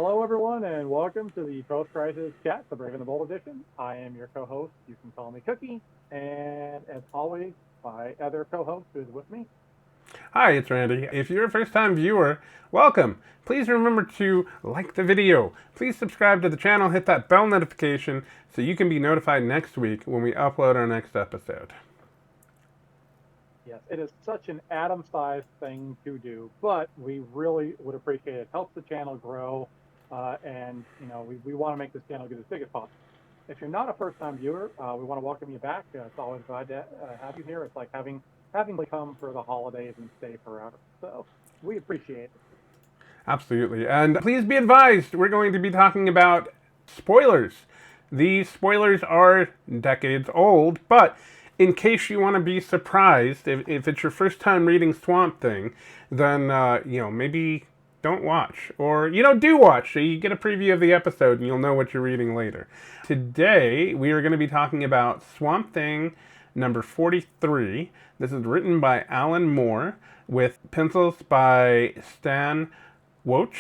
Hello, everyone, and welcome to the Post-Crisis Chat, the Brave and the Bold edition. I am your co-host. You can call me Cookie, and as always, my other co-host who is with me. Hi, it's Randy. If you're a first-time viewer, welcome. Please remember to like the video. Please subscribe to the channel, hit that bell notification so you can be notified next week when we upload our next episode. Yes, it is such an atom-sized thing to do, but we really would appreciate it. It helps the channel grow, and we want to make this channel get as big as possible. If you're not a first-time viewer, we want to welcome you back. It's always glad to have you here. It's like having come for the holidays and stay forever. So we appreciate it. Absolutely. And please be advised, we're going to be talking about spoilers. These spoilers are decades old, but in case you want to be surprised, if it's your first time reading Swamp Thing, then, maybe don't watch. Or, do watch so you get a preview of the episode and you'll know what you're reading later. Today, we are going to be talking about Swamp Thing number 43. This is written by Alan Moore with pencils by Stan Woch,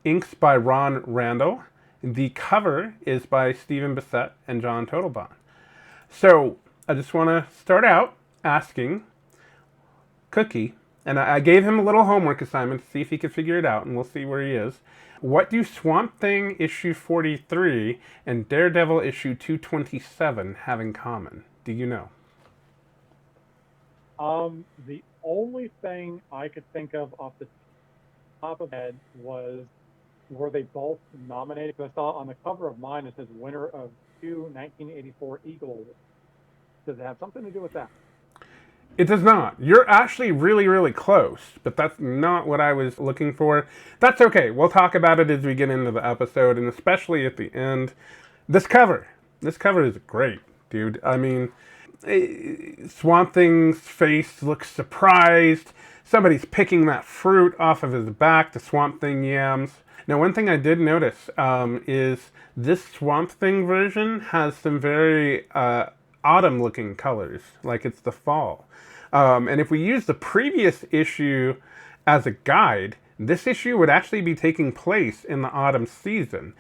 inks by Ron Randall. The cover is by Stephen Bissette and John Totalbaum. So, I just want to start out asking Cookie, and I gave him a little homework assignment to see if he could figure it out, and we'll see where he is. What do Swamp Thing issue 43 and Daredevil issue 227 have in common? Do you know? The only thing I could think of off the top of my head were they both nominated? Because I saw on the cover of mine it says winner of 1984 Eagle Awards. Does it have something to do with that? It does not. You're actually really, really close, but that's not what I was looking for. That's okay. We'll talk about it as we get into the episode, and especially at the end. This cover is great, dude. I mean, Swamp Thing's face looks surprised. Somebody's picking that fruit off of his back, the Swamp Thing yams. Now, one thing I did notice is this Swamp Thing version has some very autumn-looking colors, like it's the fall. And if we use the previous issue as a guide, this issue would actually be taking place in the autumn season.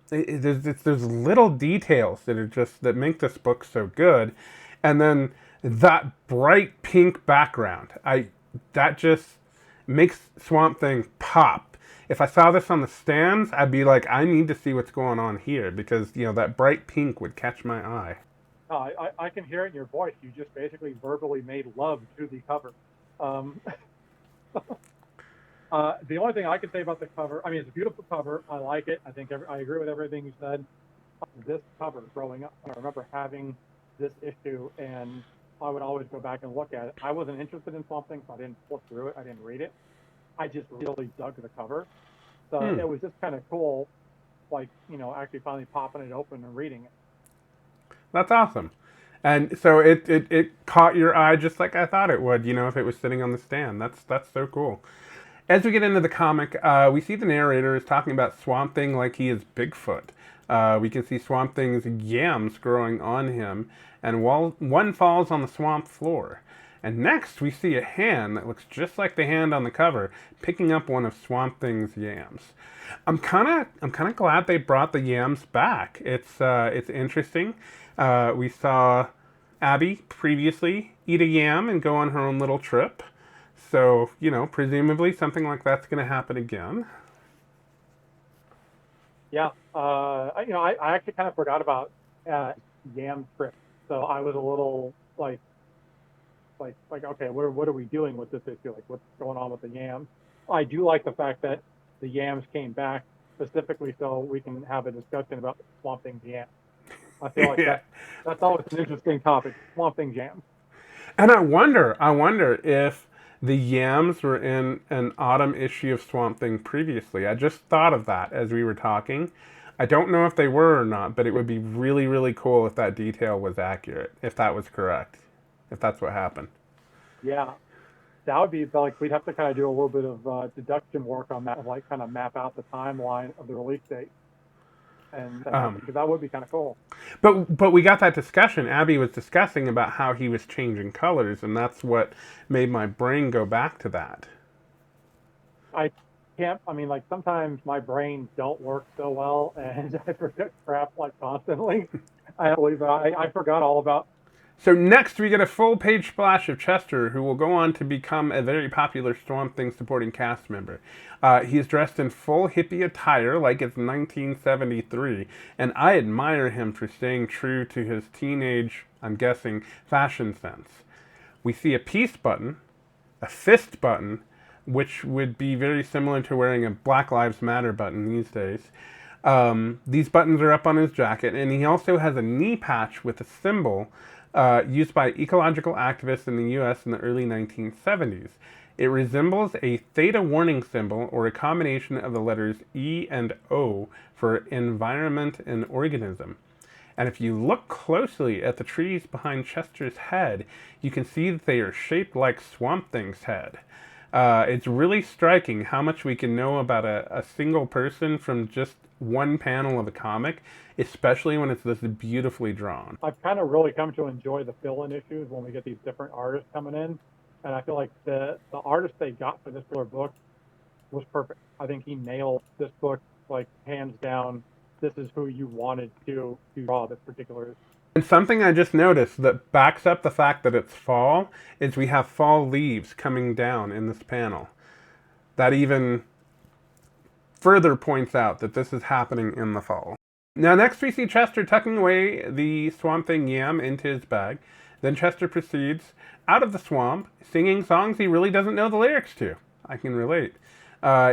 There's little details that make this book so good, and then that bright pink background, that just makes Swamp Thing pop. If I saw this on the stands, I'd be like, I need to see what's going on here, because that bright pink would catch my eye. I can hear it in your voice. You just basically verbally made love to the cover. The only thing I can say about the cover, I mean, it's a beautiful cover. I like it. I think I agree with everything you said. This cover, growing up, I remember having this issue, and I would always go back and look at it. I wasn't interested in Swamp Thing, so I didn't flip through it. I didn't read it. I just really dug the cover. So it was just kind of cool, actually finally popping it open and reading it. That's awesome. And so it caught your eye just like I thought it would, if it was sitting on the stand. That's so cool. As we get into the comic, we see the narrator is talking about Swamp Thing like he is Bigfoot. We can see Swamp Thing's yams growing on him, and one falls on the swamp floor. And next we see a hand that looks just like the hand on the cover picking up one of Swamp Thing's yams. I'm kind of glad they brought the yams back. It's interesting. We saw Abby previously eat a yam and go on her own little trip. So, presumably something like that's going to happen again. Yeah. I actually kind of forgot about yam trip. So I was a little like, okay, what are we doing with this issue? Like, what's going on with the yams? I do like the fact that the yams came back specifically so we can have a discussion about Swamp Thing yams. I feel like that's always an interesting topic, Swamp Thing jams. And I wonder if the yams were in an autumn issue of Swamp Thing previously. I just thought of that as we were talking. I don't know if they were or not, but it would be really, really cool if that detail was accurate, if that was correct, if that's what happened. Yeah, that would be like we'd have to kind of do a little bit of deduction work on that, like kind of map out the timeline of the release date. And because that would be kind of cool. But we got that discussion. Abby was discussing about how he was changing colors, and that's what made my brain go back to that. I can't. I mean, like sometimes my brain don't work so well, and I forget crap like constantly. I believe I forgot all about. So next we get a full-page splash of Chester, who will go on to become a very popular Swamp Thing supporting cast member. He's dressed in full hippie attire like it's 1973, and I admire him for staying true to his teenage, I'm guessing, fashion sense. We see a peace button, a fist button, which would be very similar to wearing a Black Lives Matter button these days. These buttons are up on his jacket, and he also has a knee patch with a symbol used by ecological activists in the US in the early 1970s. It resembles a theta warning symbol or a combination of the letters E and O for environment and organism. And if you look closely at the trees behind Chester's head, you can see that they are shaped like Swamp Thing's head. It's really striking how much we can know about a single person from just one panel of a comic, especially when it's this beautifully drawn. I've kind of really come to enjoy the fill-in issues when we get these different artists coming in, and I feel like the artist they got for this particular book was perfect. I think he nailed this book like hands down. This is who you wanted to draw this particular. And something I just noticed that backs up the fact that it's fall is we have fall leaves coming down in this panel. That even further points out that this is happening in the fall. Now next we see Chester tucking away the Swamp Thing yam into his bag. Then Chester proceeds out of the swamp, singing songs he really doesn't know the lyrics to. I can relate.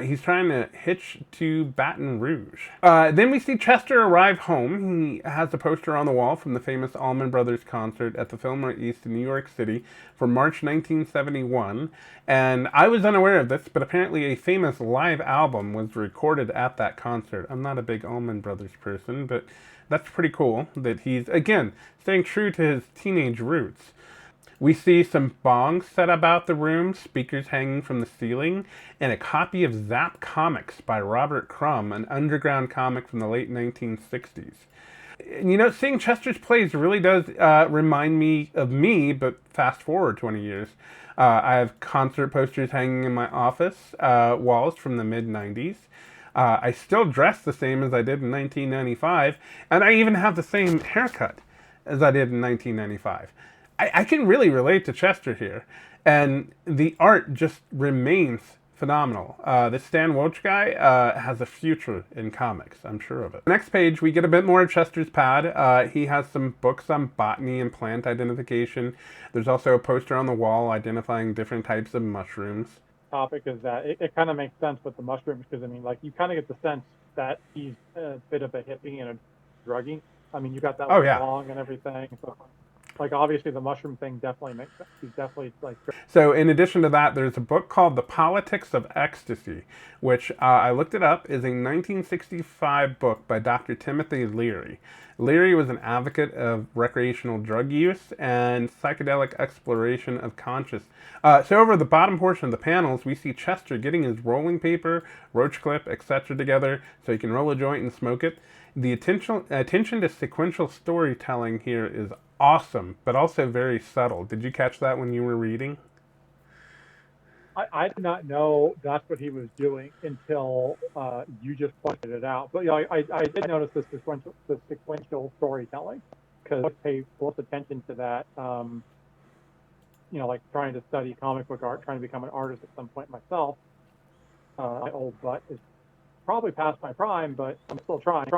He's trying to hitch to Baton Rouge. Then we see Chester arrive home. He has a poster on the wall from the famous Allman Brothers concert at the Fillmore East in New York City for March 1971. And I was unaware of this, but apparently a famous live album was recorded at that concert. I'm not a big Allman Brothers person, but that's pretty cool that he's, again, staying true to his teenage roots. We see some bongs set about the room, speakers hanging from the ceiling, and a copy of Zap Comics by Robert Crumb, an underground comic from the late 1960s. You know, seeing Chester's plays really does remind me of me, but fast forward 20 years. I have concert posters hanging in my office walls from the mid-90s. I still dress the same as I did in 1995, and I even have the same haircut as I did in 1995. I can really relate to Chester here, and the art just remains phenomenal. This Stan Woch guy has a future in comics, I'm sure of it. Next page, we get a bit more of Chester's pad. He has some books on botany and plant identification. There's also a poster on the wall identifying different types of mushrooms. Topic is that it kind of makes sense with the mushrooms because I mean, like you kind of get the sense that he's a bit of a hippie and a druggie. I mean, you got that song and everything. So, like obviously the mushroom thing definitely makes sense. He's definitely like. So in addition to that, there's a book called The Politics of Ecstasy, which I looked it up, is a 1965 book by Dr. Timothy Leary. Leary was an advocate of recreational drug use and psychedelic exploration of consciousness. So over the bottom portion of the panels, we see Chester getting his rolling paper, roach clip, etc. together so he can roll a joint and smoke it. The attention to sequential storytelling here is awesome, but also very subtle. Did you catch that when you were reading? I did not know that's what he was doing until you just pointed it out. But yeah, I did notice the sequential storytelling because I pay close attention to that. You know, like trying to study comic book art, trying to become an artist at some point myself. My old butt is probably past my prime, but I'm still trying.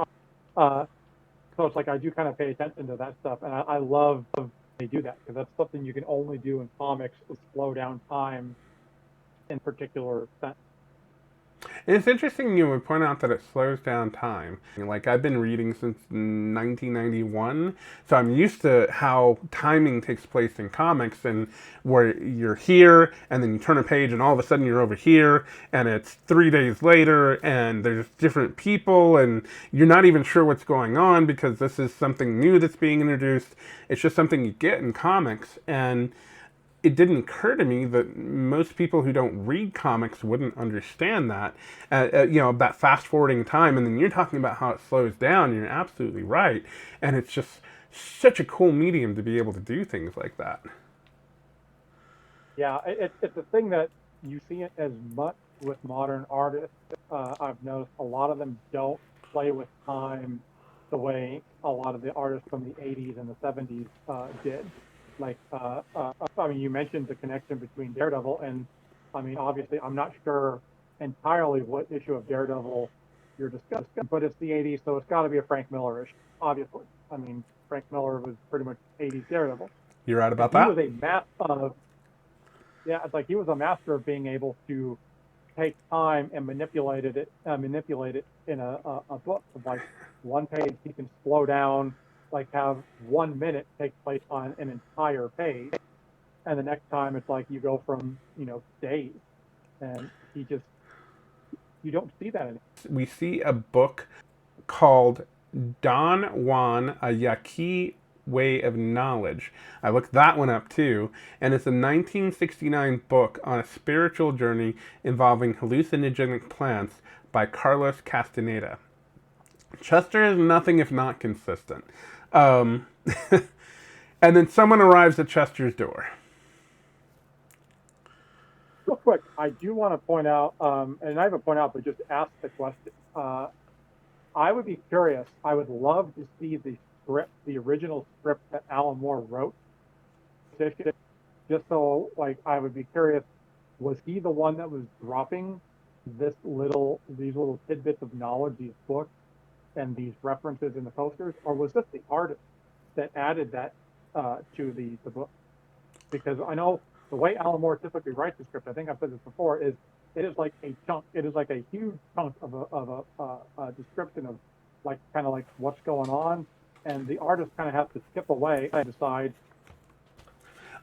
So it's like I do kind of pay attention to that stuff, and I love they do that because that's something you can only do in comics is slow down time in particular sense. It's interesting you would point out that it slows down time. Like, I've been reading since 1991, so I'm used to how timing takes place in comics, and where you're here, and then you turn a page, and all of a sudden you're over here, and it's 3 days later, and there's different people, and you're not even sure what's going on, because this is something new that's being introduced. It's just something you get in comics, and it didn't occur to me that most people who don't read comics wouldn't understand that, you know, that fast forwarding time. And then you're talking about how it slows down. You're absolutely right. And it's just such a cool medium to be able to do things like that. Yeah, it's a thing that you see it as much with modern artists, I've noticed a lot of them don't play with time the way a lot of the artists from the 80s and the 70s did. Like, I mean, you mentioned the connection between Daredevil and, I mean, obviously, I'm not sure entirely what issue of Daredevil you're discussing, but it's the 80s, so it's got to be a Frank Miller issue, obviously. I mean, Frank Miller was pretty much 80s Daredevil. You're right And about he was that? a master of, yeah, it's like he was a master of being able to take time and manipulate it in a book of like one page. He can slow down, like have 1 minute take place on an entire page, and the next time it's like you go from days, and he just you don't see that anymore. We see a book called Don Juan, a Yaqui Way of Knowledge. I looked that one up too, and it's a 1969 book on a spiritual journey involving hallucinogenic plants by Carlos Castaneda. Chester is nothing if not consistent. Um, and then someone arrives at Chester's door. Real quick, I do want to point out, and I haven't pointed out, but just ask the question. I would be curious. I would love to see the script, the original script that Alan Moore wrote, just so like I would be curious. Was he the one that was dropping these little tidbits of knowledge, these books, and these references in the posters, or was this the artist that added that to the book? Because I know the way Alan Moore typically writes the script, I think I've said this before, is it is like a chunk. It is like a huge chunk of a description of like kind of like what's going on, and the artist kind of has to skip away and decide.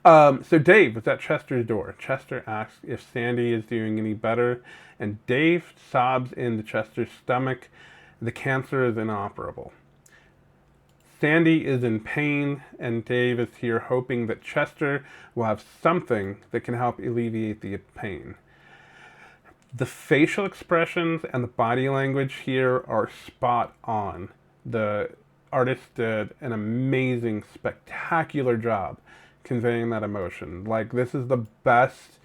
So Dave was at Chester's door. Chester asks if Sandy is doing any better, and Dave sobs into Chester's stomach. The cancer is inoperable. Sandy is in pain, and Dave is here hoping that Chester will have something that can help alleviate the pain. The facial expressions and the body language here are spot on. The artist did an amazing, spectacular job conveying that emotion. Like, this is the best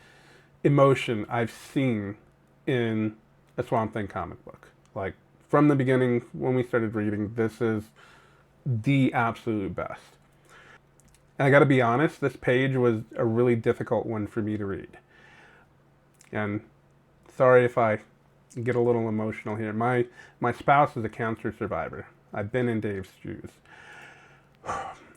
emotion I've seen in a Swamp Thing comic book. Like, from the beginning, when we started reading, this is the absolute best. And I gotta be honest, this page was a really difficult one for me to read. And sorry if I get a little emotional here. My spouse is a cancer survivor. I've been in Dave's shoes.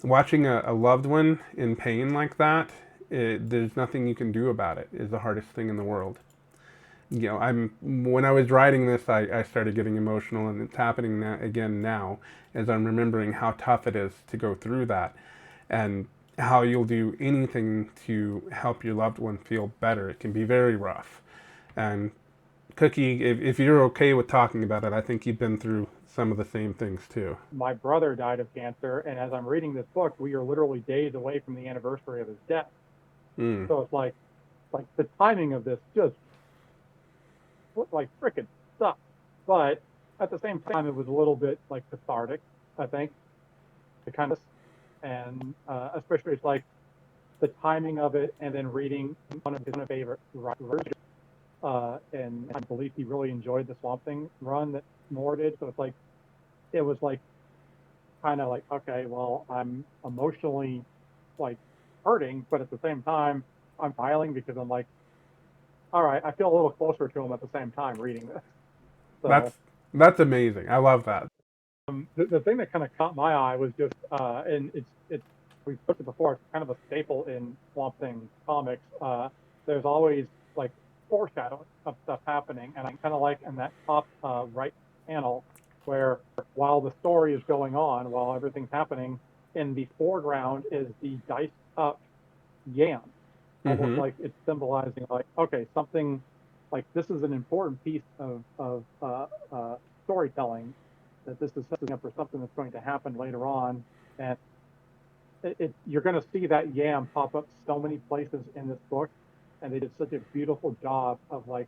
Watching a loved one in pain like that, there's nothing you can do about it, is the hardest thing in the world. You know, when I was writing this, I started getting emotional, and it's happening again now, as I'm remembering how tough it is to go through that, and how you'll do anything to help your loved one feel better. It can be very rough. And Cookie, if you're okay with talking about it, I think you've been through some of the same things too. My brother died of cancer, and as I'm reading this book, we are literally days away from the anniversary of his death. Mm. So it's like the timing of this just like freaking sucks. But at the same time, it was a little bit like cathartic, I think, to kind of, and especially it's like the timing of it, and then reading one of his favorite writers. And I believe he really enjoyed the Swamp Thing run that Moore did. So it's like, it was like, kind of like, okay, well, I'm emotionally like hurting, but at the same time, I'm smiling because I'm like, all right, I feel a little closer to him at the same time reading this. So That's amazing. I love that. the thing that kind of caught my eye was just, and it's we've put it before, it's kind of a staple in Swamp Thing comics. There's always like foreshadowing of stuff happening, and I kind of like in that top right panel where while the story is going on, while everything's happening, in the foreground is the diced up yam, almost like it's symbolizing like, okay, something like this is an important piece of storytelling, that this is setting up for something that's going to happen later on, and you're going to see that yam pop up so many places in this book, and they did such a beautiful job of like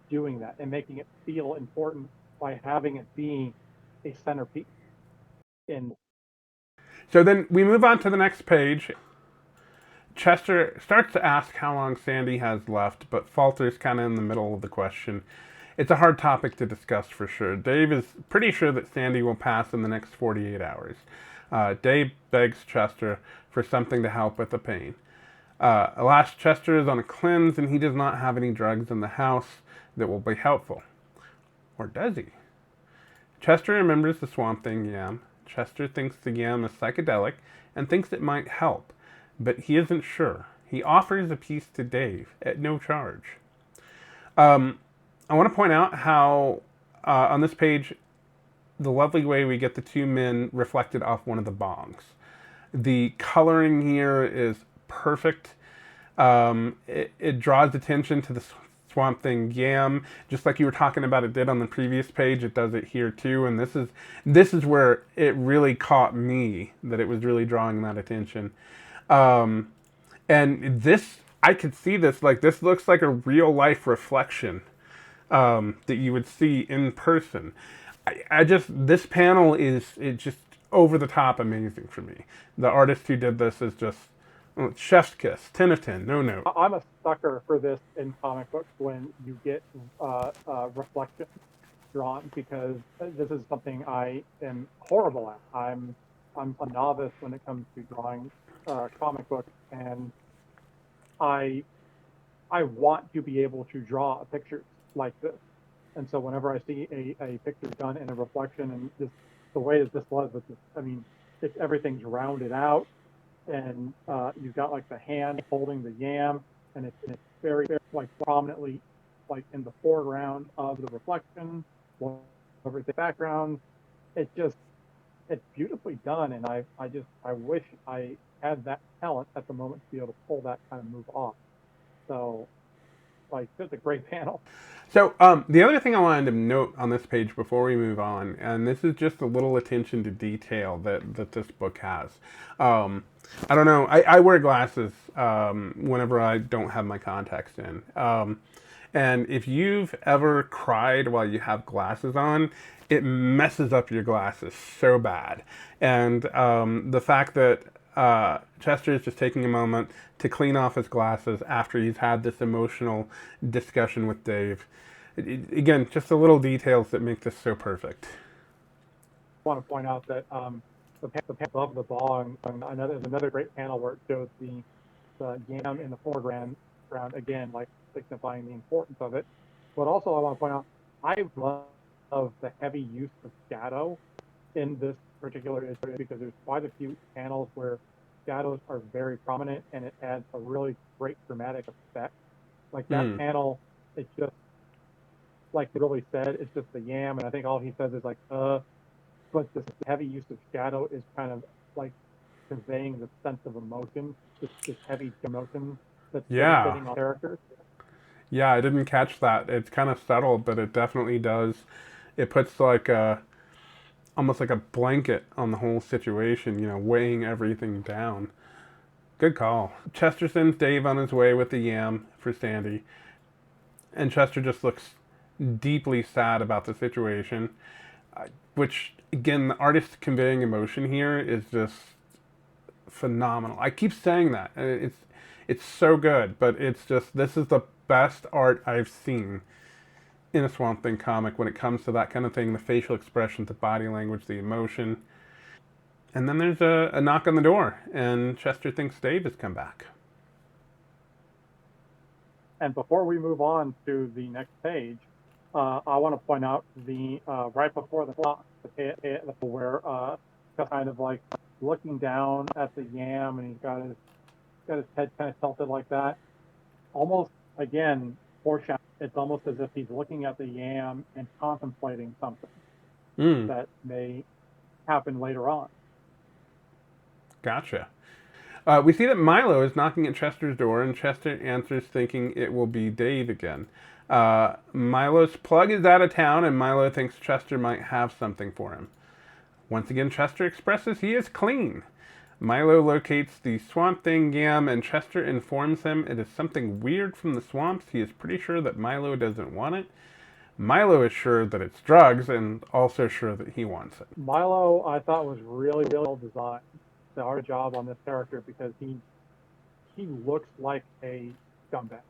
doing that and making it feel important by having it be a centerpiece. In So then we move on to the next page. Chester starts to ask how long Sandy has left, but falters kind of in the middle of the question. It's a hard topic to discuss for sure. Dave is pretty sure that Sandy will pass in the next 48 hours. Dave begs Chester for something to help with the pain. Alas, Chester is on a cleanse and he does not have any drugs in the house that will be helpful. Or does he? Chester remembers the Swamp Thing yam. Chester thinks the yam is psychedelic and thinks it might help, but he isn't sure. He offers a piece to Dave at no charge. I want to point out how on this page, the lovely way we get the two men reflected off one of the bongs. The coloring here is perfect. It draws attention to the Swamp Thing yam, just like you were talking about it did on the previous page. It does it here too, and this is where it really caught me, that it was really drawing that attention. And this, I could see this, like this looks like a real life reflection that you would see in person. I just, this panel is just over the top amazing for me. The artist who did this is just chef's kiss, 10 of 10, no note. I'm a sucker for this in comic books when you get reflections drawn, because this is something I am horrible at. I'm a novice when it comes to drawing comic books, and I want to be able to draw a picture like this. And so whenever I see a picture done in a reflection, and this, the way that this was with this, I mean, everything's rounded out, and you've got like the hand holding the yam, and it's very, very like prominently like in the foreground of the reflection, over the background. It's beautifully done, and I wish I had that talent at the moment to be able to pull that kind of move off. So, like, it's a great panel. So the other thing I wanted to note on this page before we move on, and this is just a little attention to detail that this book has. I don't know, I wear glasses whenever I don't have my contacts in. And if you've ever cried while you have glasses on, it messes up your glasses so bad. And the fact that Chester is just taking a moment to clean off his glasses after he's had this emotional discussion with Dave. Again, just the little details that make this so perfect. I want to point out that the panel above the bong, there's another great panel where it shows the yam in the foreground, again, like signifying the importance of it. But also I want to point out, I love the heavy use of shadow in this particular issue, because there's quite a few panels where shadows are very prominent, and it adds a really great dramatic effect. Like that panel, it's just, like really said, it's just the yam, and I think all he says is like, but this heavy use of shadow is kind of like conveying the sense of emotion, this heavy emotion that's fitting on characters. Yeah, I didn't catch that. It's kind of subtle, but it definitely does. It puts like almost like a blanket on the whole situation, you know, weighing everything down. Good call. Chester sends Dave on his way with the yam for Sandy, and Chester just looks deeply sad about the situation, which, again, the artist conveying emotion here is just phenomenal. I keep saying that. It's so good, but it's just, this is the best art I've seen in a Swamp Thing comic when it comes to that kind of thing, the facial expressions, the body language, the emotion. And then there's a knock on the door, and Chester thinks Dave has come back. And before we move on to the next page, I want to point out the right before the clock, where kind of like looking down at the yam, and he's got his head kind of tilted like that. Almost, again, foreshadowing. It's almost as if he's looking at the yam and contemplating something that may happen later on. Gotcha. We see that Milo is knocking at Chester's door, and Chester answers thinking it will be Dave again. Milo's plug is out of town, and Milo thinks Chester might have something for him. Once again, Chester expresses he is clean. Milo locates the Swamp Thing yam, and Chester informs him it is something weird from the swamps. He is pretty sure that Milo doesn't want it. Milo is sure that it's drugs, and also sure that he wants it. Milo, I thought, was really well designed. The art job on this character, because he looks like a scumbag.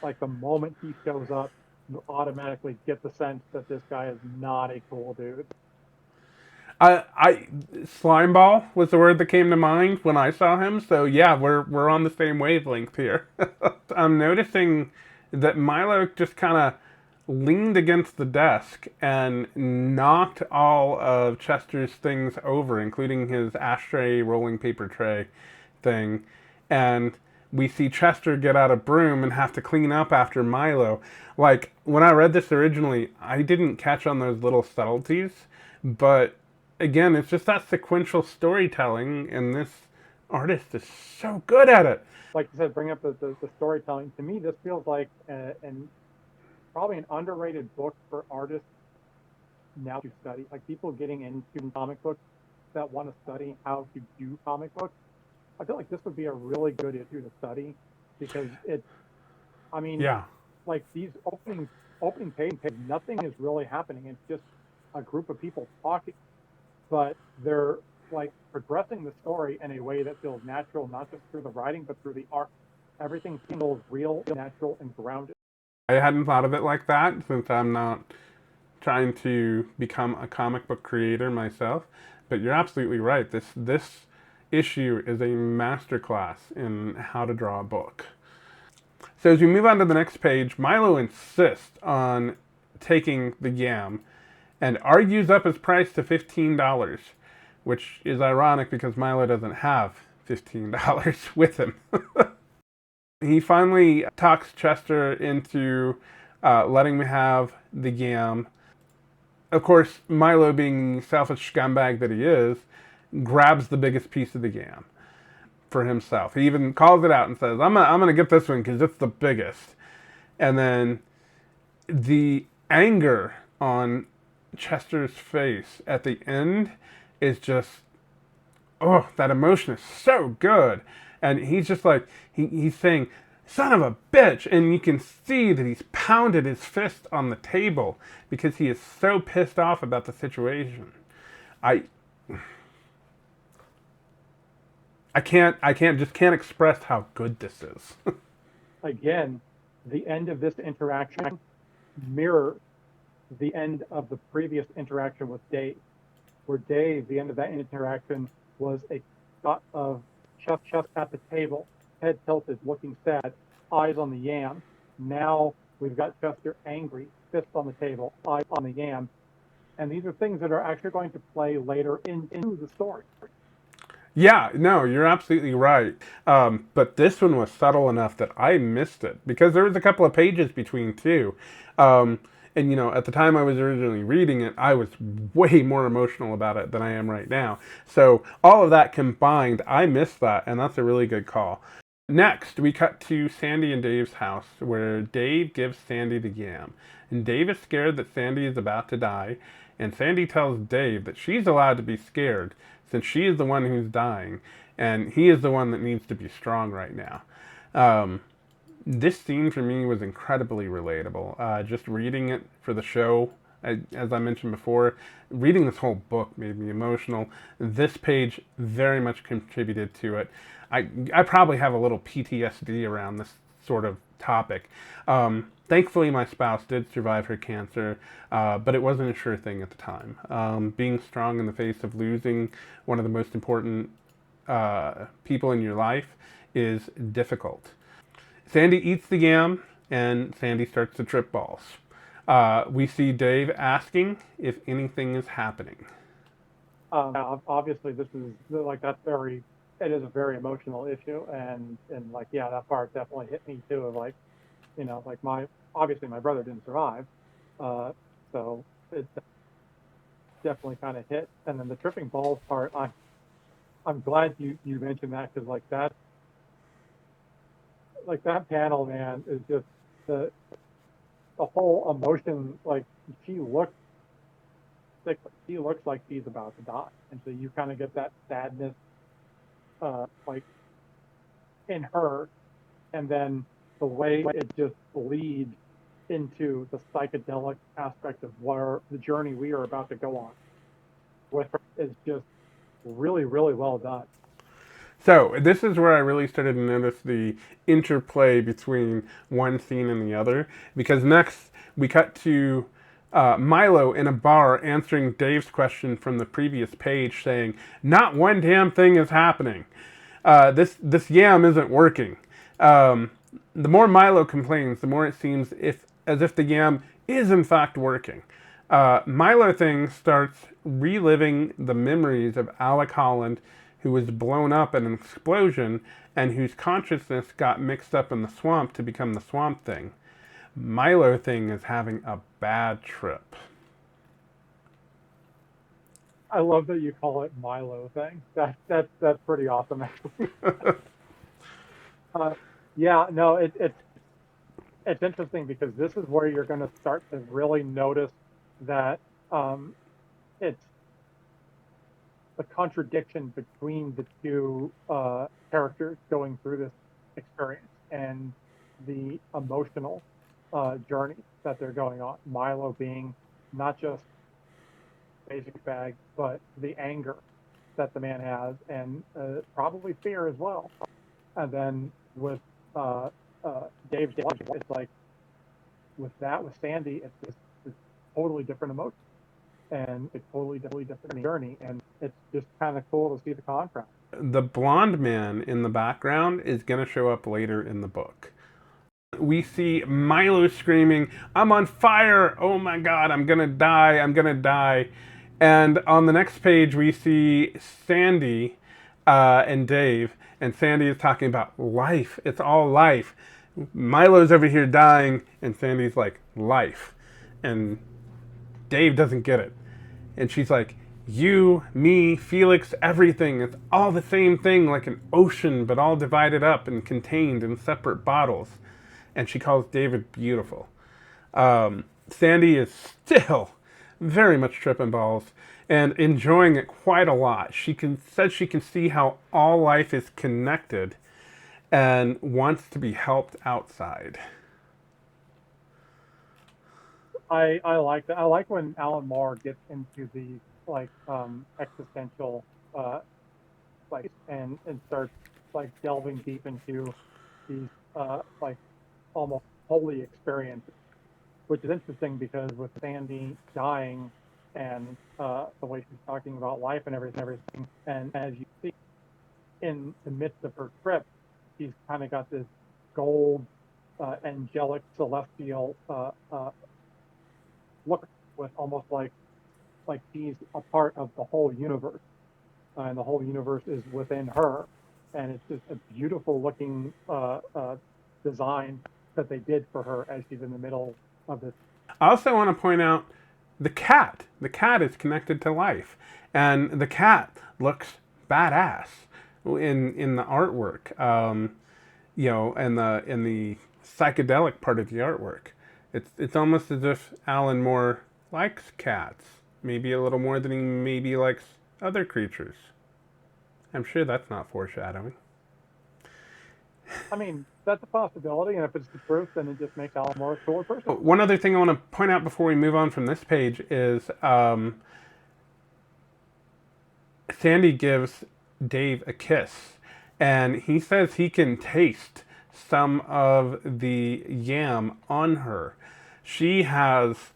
Like the moment he shows up, you automatically get the sense that this guy is not a cool dude. I Slimeball was the word that came to mind when I saw him. So yeah, we're on the same wavelength here. I'm noticing that Milo just kind of leaned against the desk and knocked all of Chester's things over, including his ashtray rolling paper tray thing. And we see Chester get out a broom and have to clean up after Milo. Like, when I read this originally, I didn't catch on those little subtleties, but again, it's just that sequential storytelling, and this artist is so good at it. Like you said, bring up the storytelling. To me, this feels like an probably an underrated book for artists now to study. Like people getting into comic books that want to study how to do comic books. I feel like this would be a really good issue to study because I mean, Yeah. like these opening page, nothing is really happening. It's just a group of people talking, but they're like progressing the story in a way that feels natural, not just through the writing, but through the art. Everything feels real, natural, and grounded. I hadn't thought of it like that since I'm not trying to become a comic book creator myself. But you're absolutely right. This issue is a masterclass in how to draw a book. So as we move on to the next page, Milo insists on taking the yam and argues up his price to $15, which is ironic because Milo doesn't have $15 with him. He finally talks Chester into letting me have the yam. Of course, Milo, being the selfish scumbag that he is, grabs the biggest piece of the yam for himself. He even calls it out and says, I'm gonna get this one because it's the biggest. And then the anger on Chester's face at the end is just, oh, that emotion is so good. And he's just like, he's saying, son of a bitch. And you can see that he's pounded his fist on the table because he is so pissed off about the situation. I can't express how good this is. Again, the end of this interaction mirrors the end of the previous interaction with Dave, where Dave, the end of that interaction was a shot of Chest at the table, head tilted, looking sad, eyes on the yam. Now we've got Chester angry, fist on the table, eyes on the yam. And these are things that are actually going to play later into the story. Yeah, no, you're absolutely right. But this one was subtle enough that I missed it because there was a couple of pages between two. And you know, at the time I was originally reading it, I was way more emotional about it than I am right now. So all of that combined, I missed that, and that's a really good call. Next, we cut to Sandy and Dave's house, where Dave gives Sandy the yam. And Dave is scared that Sandy is about to die, and Sandy tells Dave that she's allowed to be scared, since she is the one who's dying, and he is the one that needs to be strong right now. This scene for me was incredibly relatable. Just reading it for the show, as I mentioned before, reading this whole book made me emotional. This page very much contributed to it. I probably have a little PTSD around this sort of topic. Thankfully, my spouse did survive her cancer, but it wasn't a sure thing at the time. Being strong in the face of losing one of the most important people in your life is difficult. Sandy eats the yam, and Sandy starts to trip balls. We see Dave asking if anything is happening. Obviously, this is like it is a very emotional issue, and like yeah, that part definitely hit me too. Of like, you know, like obviously my brother didn't survive, so it definitely kind of hit. And then the tripping balls part, I'm glad you mentioned that because like that panel, man, is just the whole emotion. Like she looks sick, she looks like she's about to die, and so you kind of get that sadness, like in her, and then the way it just bleeds into the psychedelic aspect of where the journey we are about to go on with her is just really, really well done. So this is where I really started to notice the interplay between one scene and the other, because next we cut to Milo in a bar answering Dave's question from the previous page, saying, "Not one damn thing is happening. This yam isn't working." The more Milo complains, the more it seems as if the yam is in fact working. Milo Thing starts reliving the memories of Alec Holland, who was blown up in an explosion and whose consciousness got mixed up in the swamp to become the Swamp Thing. Milo Thing is having a bad trip. I love that you call it Milo Thing. That's pretty awesome, actually. Yeah, no, it's interesting because this is where you're going to start to really notice that it's the contradiction between the two characters going through this experience and the emotional journey that they're going on. Milo being not just basic bag, but the anger that the man has, and probably fear as well. And then with Dave, it's like with Sandy, it's this totally different emotion and a totally different journey, and it's just kind of cool to see the contrast. The blonde man in the background is going to show up later in the book. We see Milo screaming, "I'm on fire! Oh my god, I'm gonna die, I'm gonna die." And on the next page, we see Sandy and Dave, and Sandy is talking about life. It's all life. Milo's over here dying, and Sandy's like, life. And Dave doesn't get it. And she's like, you, me, Felix, everything. It's all the same thing, like an ocean, but all divided up and contained in separate bottles. And she calls David beautiful. Sandy is still very much tripping balls and enjoying it quite a lot. Says she can see how all life is connected and wants to be helped outside. I like that. I like when Alan Moore gets into the existential and starts delving deep into these almost holy experiences, which is interesting because with Sandy dying and the way she's talking about life and everything, and as you see in the midst of her trip, she's kind of got this gold, angelic, celestial look, with almost like she's a part of the whole universe, and the whole universe is within her, and it's just a beautiful looking design that they did for her as she's in the middle of this. I also want to point out the cat. The cat is connected to life, and the cat looks badass in the artwork. In the psychedelic part of the artwork, it's almost as if Alan Moore likes cats, maybe a little more than he maybe likes other creatures. I'm sure that's not foreshadowing. I mean, that's a possibility, and if it's the truth, then it just makes Alan Moore a cooler person. One other thing I want to point out before we move on from this page is Sandy gives Dave a kiss, and he says he can taste some of the yam on her. She has,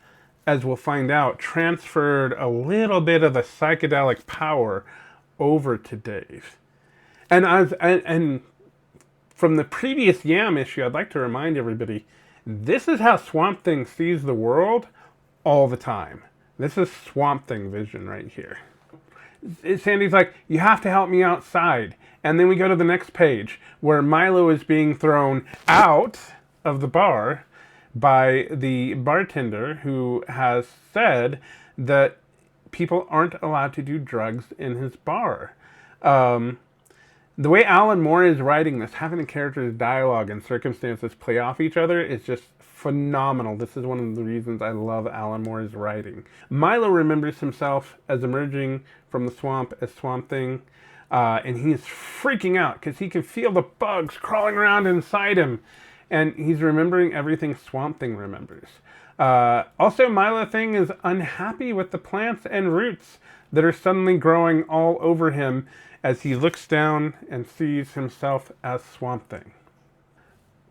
as we'll find out, transferred a little bit of the psychedelic power over to Dave. And from the previous Yam issue, I'd like to remind everybody, this is how Swamp Thing sees the world all the time. This is Swamp Thing vision right here. Sandy's like, you have to help me outside. And then we go to the next page where Milo is being thrown out of the bar by the bartender who has said that people aren't allowed to do drugs in his bar. The way Alan Moore is writing this, having the characters' dialogue and circumstances play off each other is just phenomenal. This is one of the reasons I love Alan Moore's writing. Milo remembers himself as emerging from the swamp as Swamp Thing, and he is freaking out because he can feel the bugs crawling around inside him, and he's remembering everything Swamp Thing remembers. Also, Milo Thing is unhappy with the plants and roots that are suddenly growing all over him, as he looks down and sees himself as Swamp Thing.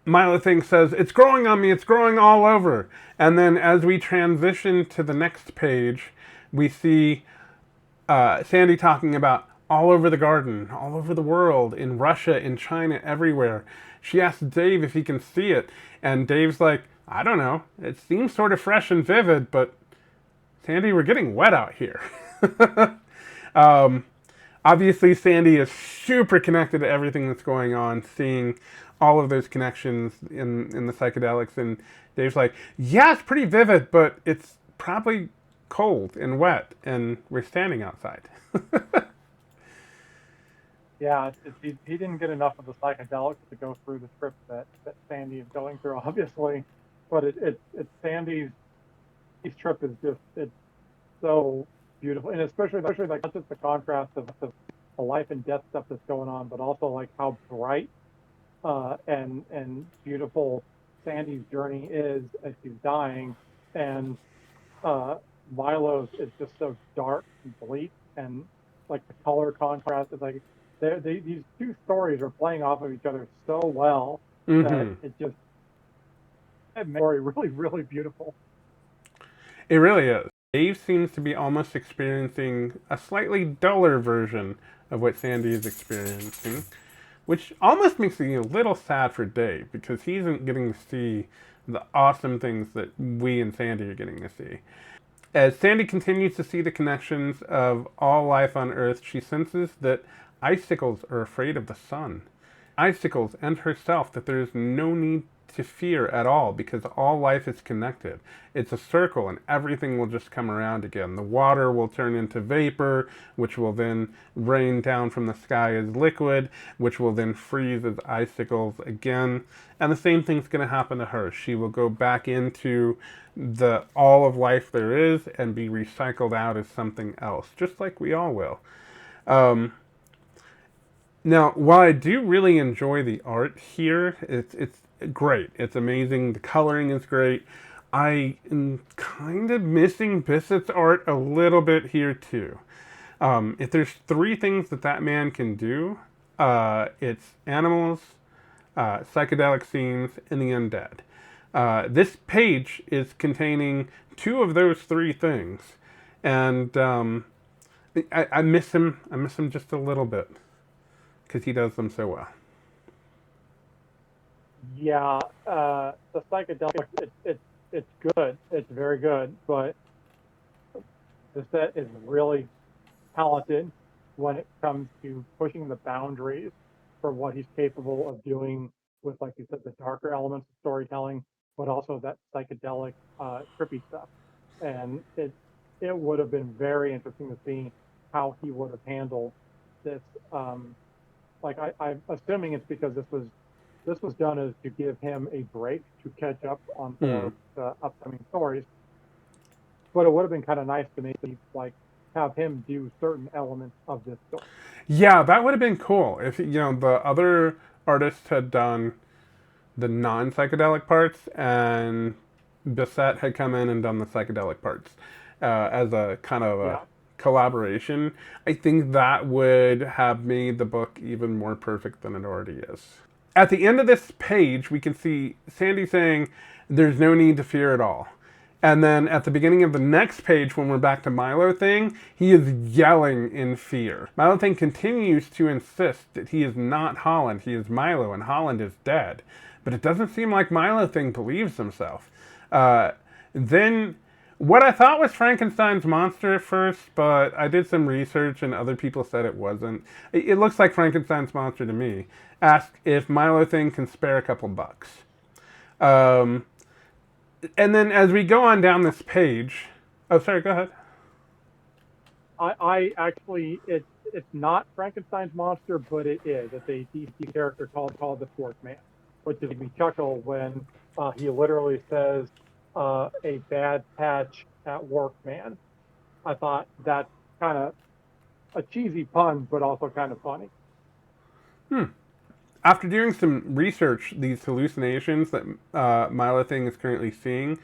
Milo Thing says, "It's growing on me, it's growing all over." And then as we transition to the next page, we see Sandy talking about all over the garden, all over the world, in Russia, in China, everywhere. She asks Dave if he can see it, and Dave's like, "I don't know. It seems sort of fresh and vivid, but Sandy, we're getting wet out here." Obviously, Sandy is super connected to everything that's going on, seeing all of those connections in the psychedelics. And Dave's like, "Yeah, it's pretty vivid, but it's probably cold and wet, and we're standing outside." Yeah, he didn't get enough of the psychedelics to go through the trip that Sandy is going through, obviously. But it's Sandy's trip is just, it's so beautiful, and especially like not just the contrast of the life and death stuff that's going on, but also like how bright and beautiful Sandy's journey is as she's dying, and Milo's is just so dark and bleak, and like the color contrast is like these two stories are playing off of each other so well that it just makes the story really, really beautiful. It really is. Dave seems to be almost experiencing a slightly duller version of what Sandy is experiencing, which almost makes me a little sad for Dave because he isn't getting to see the awesome things that we and Sandy are getting to see. As Sandy continues to see the connections of all life on Earth, she senses that icicles are afraid of the sun. Icicles and herself, that there is no need to fear at all because all life is connected. It's a circle and everything will just come around again. The water will turn into vapor, which will then rain down from the sky as liquid, which will then freeze as icicles again. And the same thing's going to happen to her. She will go back into the all of life there is and be recycled out as something else, just like we all will. Now, while I do really enjoy the art here, it's great. It's amazing. The coloring is great. I am kind of missing Bissette's art a little bit here too. If there's three things that man can do, it's animals, psychedelic scenes, and the undead. This page is containing two of those three things, and I miss him. I miss him just a little bit because he does them so well. Yeah, the psychedelic, it's good. It's very good, but Bissette is really talented when it comes to pushing the boundaries for what he's capable of doing with, like you said, the darker elements of storytelling, but also that psychedelic, trippy stuff. And it would have been very interesting to see how he would have handled this. I'm assuming it's because this was done as to give him a break to catch up on the upcoming stories. But it would have been kind of nice to maybe like have him do certain elements of this story. Yeah, that would have been cool if the other artists had done the non-psychedelic parts and Bissette had come in and done the psychedelic parts as a kind of a collaboration. I think that would have made the book even more perfect than it already is. At the end of this page, we can see Sandy saying, "There's no need to fear at all." And then at the beginning of the next page, when we're back to Milo Thing, he is yelling in fear. Milo Thing continues to insist that he is not Holland, he is Milo, and Holland is dead. But it doesn't seem like Milo Thing believes himself. Then what I thought was Frankenstein's monster at first, but I did some research and other people said it wasn't. It looks like Frankenstein's monster to me. Asked if Milo Thing can spare a couple bucks. And then as we go on down this page, oh, sorry, go ahead. I actually, it's not Frankenstein's monster, but it is. It's a DC character called the Fourth Man, which made me chuckle when he literally says, "a bad patch at work, man." I thought that's kind of a cheesy pun, but also kind of funny. After doing some research, these hallucinations that Milo Thing is currently seeing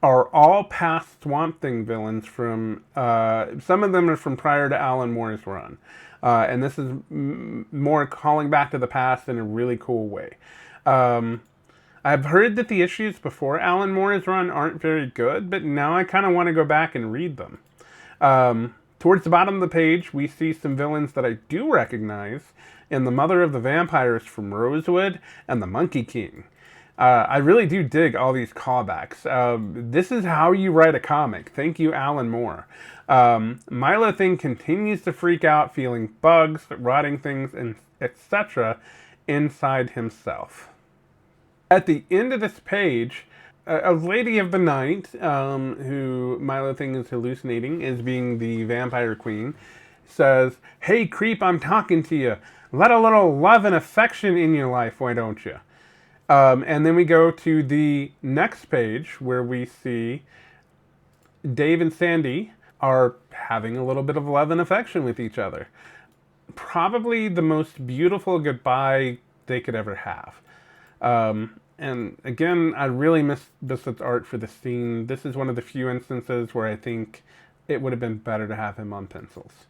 are all past Swamp Thing villains from, some of them are from prior to Alan Moore's run. And this is more calling back to the past in a really cool way. I've heard that the issues before Alan Moore's run aren't very good, but now I kind of want to go back and read them. Towards the bottom of the page, we see some villains that I do recognize in the Mother of the Vampires from Rosewood and the Monkey King. I really do dig all these callbacks. This is how you write a comic. Thank you, Alan Moore. Milo Thing continues to freak out, feeling bugs, rotting things, and etc. inside himself. At the end of this page, a lady of the night, who Milo Thing is hallucinating as being the vampire queen, says, "Hey creep, I'm talking to you. Let a little love and affection in your life, why don't you?" And then we go to the next page where we see Dave and Sandy are having a little bit of love and affection with each other. Probably the most beautiful goodbye they could ever have. And again, I really miss Bissette's art for this scene. This is one of the few instances where I think it would have been better to have him on pencils.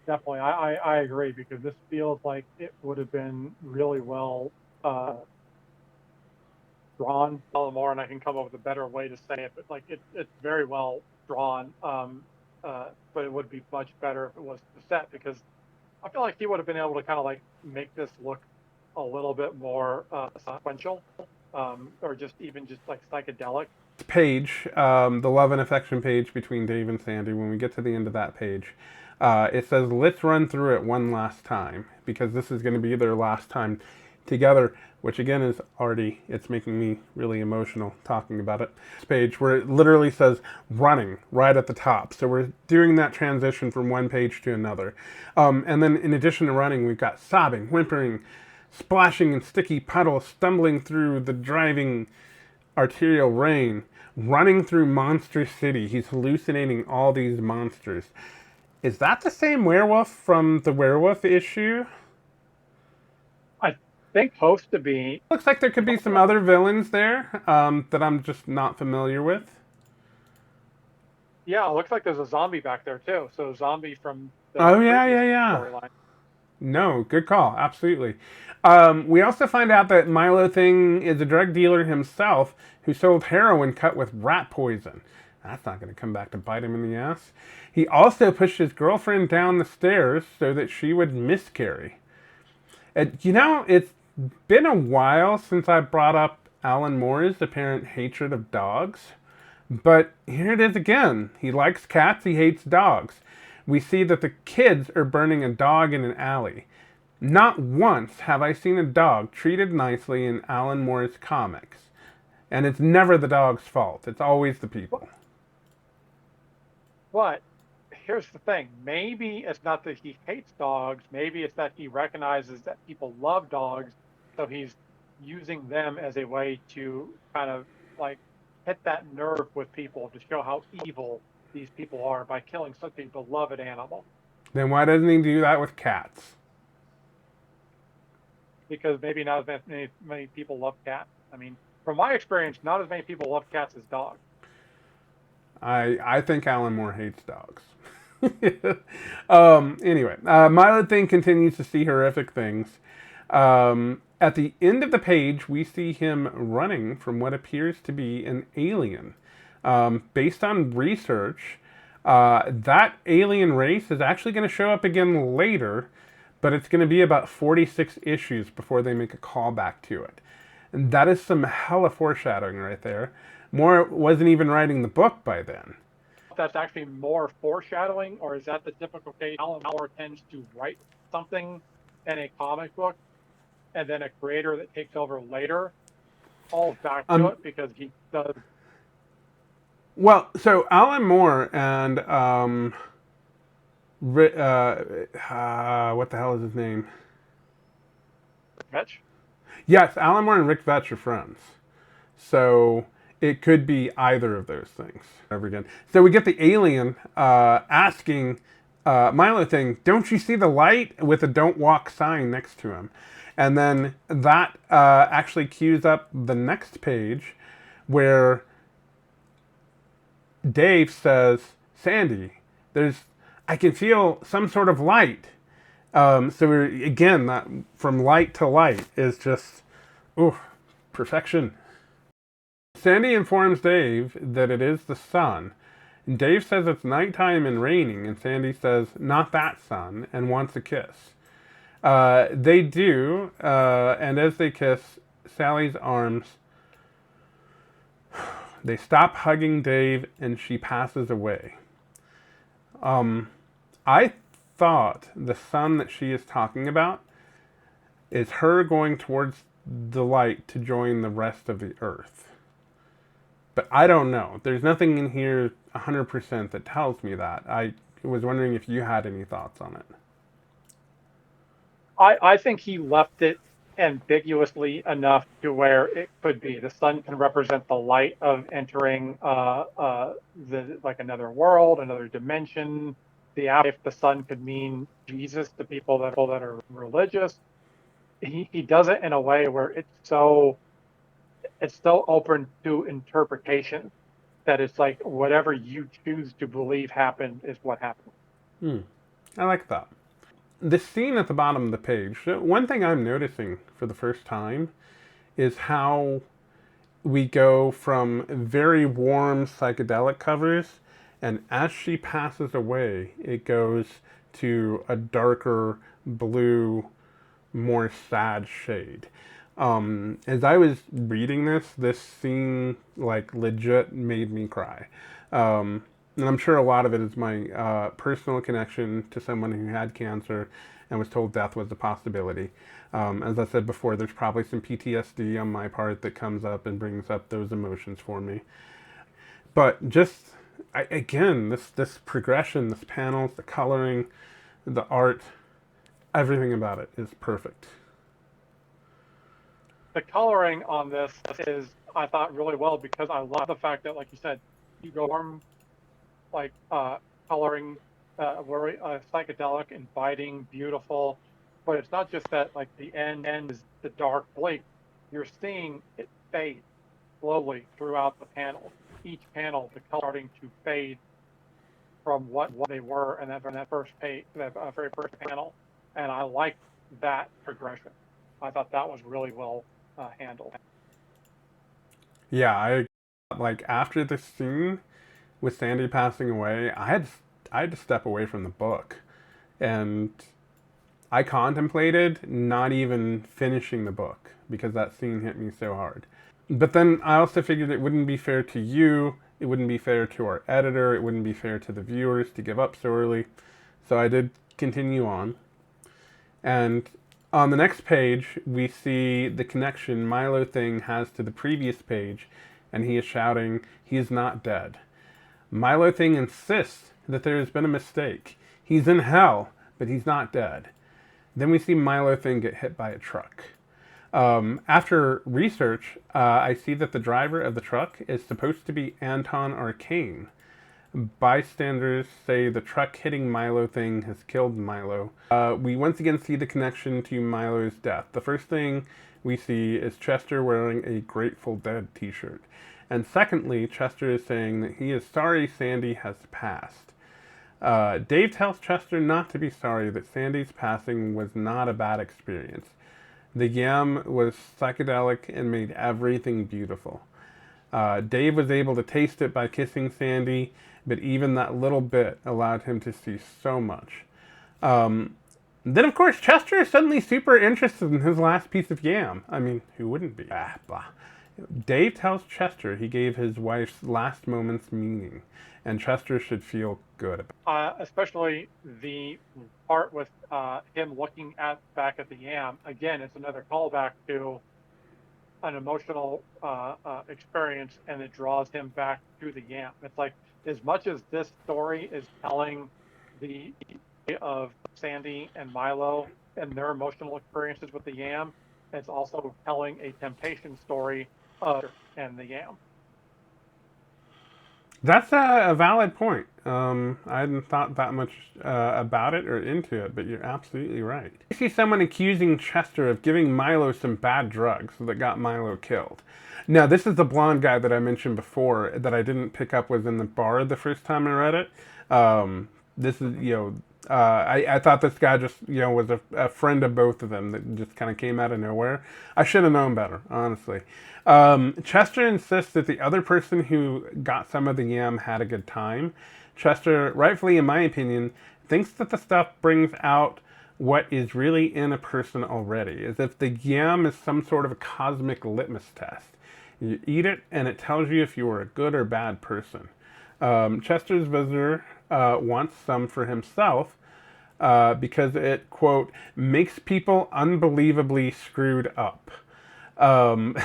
Definitely, I agree, because this feels like it would have been really well drawn, more, and I can come up with a better way to say it, but like it's very well drawn. But it would be much better if it was Bissette, because I feel like he would have been able to kind of like make this look a little bit more sequential, or just like psychedelic. Page, the love and affection page between Dave and Sandy, when we get to the end of that page, it says, "Let's run through it one last time," because this is going to be their last time together, which again is already, it's making me really emotional talking about it. This page where it literally says running right at the top. So we're doing that transition from one page to another. And then in addition to running, we've got sobbing, whimpering, splashing in sticky puddles, stumbling through the driving arterial rain, running through Monster City. He's hallucinating all these monsters. Is that the same werewolf from the werewolf issue? I think supposed to be. Looks like there could be some other villains there that I'm just not familiar with. Yeah, it looks like there's a zombie back there too. So zombie from the storyline. No, good call. Absolutely. We also find out that Milo Thing is a drug dealer himself who sold heroin cut with rat poison. That's not going to come back to bite him in the ass. He also pushed his girlfriend down the stairs so that she would miscarry. It's been a while since I brought up Alan Moore's apparent hatred of dogs. But here it is again. He likes cats, he hates dogs. We see that the kids are burning a dog in an alley. Not once have I seen a dog treated nicely in Alan Moore's comics. And it's never the dog's fault. It's always the people. But here's the thing. Maybe it's not that he hates dogs. Maybe it's that he recognizes that people love dogs. So he's using them as a way to kind of like hit that nerve with people to show how evil these people are by killing such a beloved animal. Then why doesn't he do that with cats? Because maybe not as many people love cats. I mean, from my experience, not as many people love cats as dogs. I think Alan Moore hates dogs. Anyway, Milo Thing continues to see horrific things. At the end of the page, we see him running from what appears to be an alien. Based on research, that alien race is actually going to show up again later, but it's going to be about 46 issues before they make a callback to it. And that is some hella foreshadowing right there. Moore wasn't even writing the book by then. That's actually more foreshadowing, or is that the typical case? Alan Moore tends to write something in a comic book, and then a creator that takes over later falls back to it because he does. Well, so Alan Moore and what the hell is his name? Vetch? Yes, Alan Moore and Rick Vetch are friends. So it could be either of those things. Ever again. So we get the alien asking Milo Thing, "Don't you see the light?" with a "Don't Walk" sign next to him. And then that actually cues up the next page where Dave says, "Sandy, there's I can feel some sort of light. Again, that from light to light is just, ooh, perfection. Sandy informs Dave that it is the sun. Dave says it's nighttime and raining, and Sandy says, not that sun, and wants a kiss. They do, and as they kiss, Sally's arms, they stop hugging Dave, and she passes away. I thought the sun that she is talking about is her going towards the light to join the rest of the earth. But I don't know. There's nothing in here 100% that tells me that. I was wondering if you had any thoughts on it. I think he left it ambiguously enough to where it could be. The sun can represent the light of entering like another world, another dimension. If the sun could mean Jesus to people that are religious, he does it in a way where it's so open to interpretation that it's like whatever you choose to believe happened is what happened. I like that. The scene at the bottom of the page, one thing I'm noticing for the first time is how we go from very warm psychedelic covers, and as she passes away, it goes to a darker blue, more sad shade. As I was reading this scene like legit made me cry. And I'm sure a lot of it is my personal connection to someone who had cancer and was told death was a possibility. As I said before, there's probably some PTSD on my part that comes up and brings up those emotions for me. But just, again, this progression, this panels, the coloring, the art, everything about it is perfect. The coloring on this is, I thought, really well, because I love the fact that, like you said, you go from like coloring very psychedelic, inviting, beautiful, but it's not just that. Like the end is the dark bleak. You're seeing it fade slowly throughout the panel. Each panel, the color starting to fade from what they were in that first page, that very first panel, and I like that progression. I thought that was really well handled. Yeah, I like after the scene with Sandy passing away, I had to step away from the book, and I contemplated not even finishing the book because that scene hit me so hard. But then I also figured it wouldn't be fair to you, it wouldn't be fair to our editor, it wouldn't be fair to the viewers to give up so early. So I did continue on. And on the next page, we see the connection Milo Thing has to the previous page, and he is shouting, "He is not dead." Milo Thing insists that there has been a mistake. He's in hell, but he's not dead. Then we see Milo Thing get hit by a truck. After research, I see that the driver of the truck is supposed to be Anton Arcane. Bystanders say the truck hitting Milo Thing has killed Milo. We once again see the connection to Milo's death. The first thing we see is Chester wearing a Grateful Dead t-shirt. And secondly, Chester is saying that he is sorry Sandy has passed. Dave tells Chester not to be sorry, that Sandy's passing was not a bad experience. The yam was psychedelic and made everything beautiful. Dave was able to taste it by kissing Sandy, but even that little bit allowed him to see so much. Then, of course, Chester is suddenly super interested in his last piece of yam. I mean, who wouldn't be? Blah. Dave tells Chester he gave his wife's last moments meaning, and Chester should feel good. Especially the part with him looking back at the yam. Again, it's another callback to an emotional experience, and it draws him back to the yam. It's like, as much as this story is telling the of Sandy and Milo and their emotional experiences with the yam, it's also telling a temptation story of and the yam. That's a valid point. I hadn't thought that much about it or into it, but you're absolutely right. I see someone accusing Chester of giving Milo some bad drugs that got Milo killed. Now, this is the blonde guy that I mentioned before that I didn't pick up was in the bar the first time I read it. this is, I thought this guy just, was a friend of both of them that just kind of came out of nowhere. I should have known better, honestly. Chester insists that the other person who got some of the yam had a good time. Chester, rightfully in my opinion, thinks that the stuff brings out what is really in a person already, as if the yam is some sort of a cosmic litmus test. You eat it, and it tells you if you are a good or bad person. Chester's visitor wants some for himself because it, quote, makes people unbelievably screwed up. And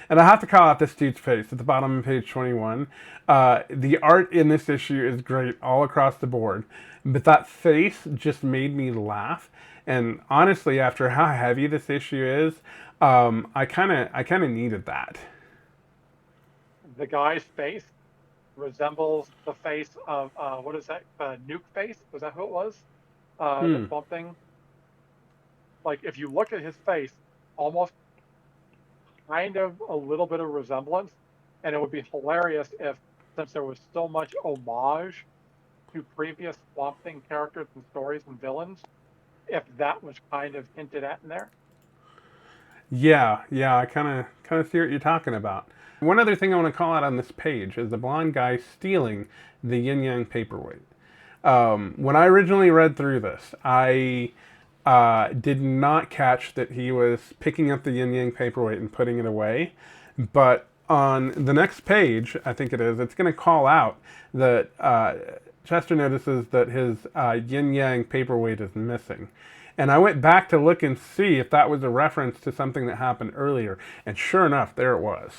I have to call out this dude's face at the bottom of page 21. The art in this issue is great all across the board, but that face just made me laugh. And honestly, after how heavy this issue is, I kind of needed that. The guy's face resembles the face of what is that? Nuke face? Was that who it was? The Swamp Thing. Like if you look at his face, almost kind of a little bit of resemblance, and it would be hilarious if, since there was so much homage to previous Swamp Thing characters and stories and villains, if that was kind of hinted at in there. Yeah, I kind of see what you're talking about. One other thing I want to call out on this page is the blonde guy stealing the yin yang paperweight. When I originally read through this, I did not catch that he was picking up the yin yang paperweight and putting it away. But on the next page, I think it's going to call out that Chester notices that his yin yang paperweight is missing. And I went back to look and see if that was a reference to something that happened earlier. And sure enough, there it was.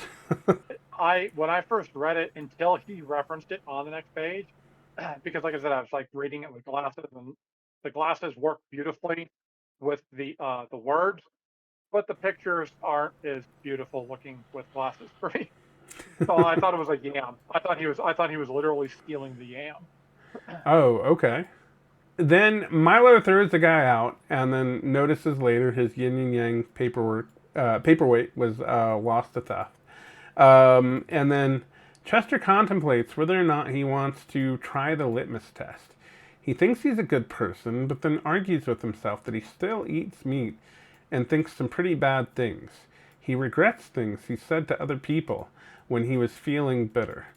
When I first read it, until he referenced it on the next page, because like I said, I was like reading it with glasses, and the glasses work beautifully with the words, but the pictures aren't as beautiful looking with glasses for me. So I thought it was a yam. I thought he was literally stealing the yam. Oh, okay. Then Milo throws the guy out and then notices later his yin and yang paperweight was lost to theft. And then Chester contemplates whether or not he wants to try the litmus test. He thinks he's a good person, but then argues with himself that he still eats meat and thinks some pretty bad things. He regrets things he said to other people when he was feeling bitter.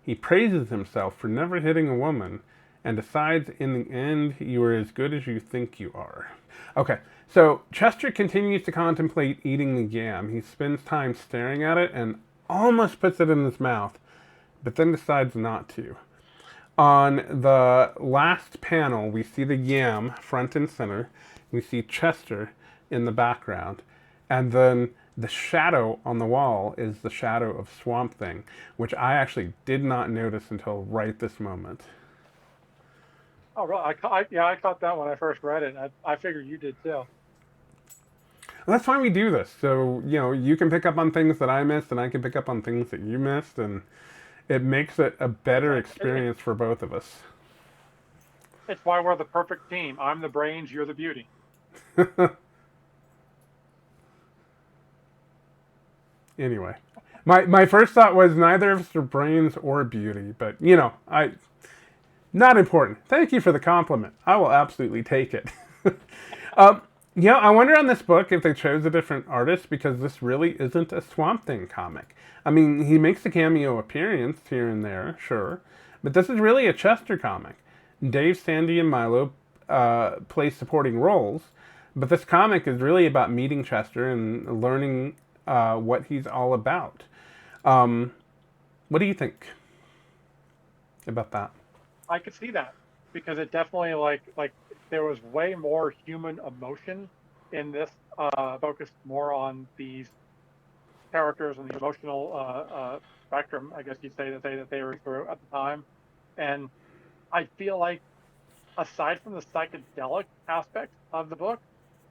He praises himself for never hitting a woman and decides in the end you are as good as you think you are. Okay, so Chester continues to contemplate eating the yam. He spends time staring at it and almost puts it in his mouth, but then decides not to. On the last panel, we see the yam front and center. We see Chester in the background. And then the shadow on the wall is the shadow of Swamp Thing, which I actually did not notice until right this moment. Oh, really? I caught that when I first read it. I figured you did too. Well, that's why we do this. So, you can pick up on things that I missed, and I can pick up on things that you missed, and it makes it a better experience for both of us. It's why we're the perfect team. I'm the brains, you're the beauty. Anyway, my first thought was neither of us are brains or beauty, but, not important. Thank you for the compliment. I will absolutely take it. I wonder on this book if they chose a different artist, because this really isn't a Swamp Thing comic. I mean, he makes a cameo appearance here and there, sure, but this is really a Chester comic. Dave, Sandy, and Milo play supporting roles, but this comic is really about meeting Chester and learning what he's all about. What do you think about that? I could see that, because it definitely like there was way more human emotion in this, focused more on these characters and the emotional spectrum, I guess you'd say that they were through at the time. And I feel like, aside from the psychedelic aspect of the book,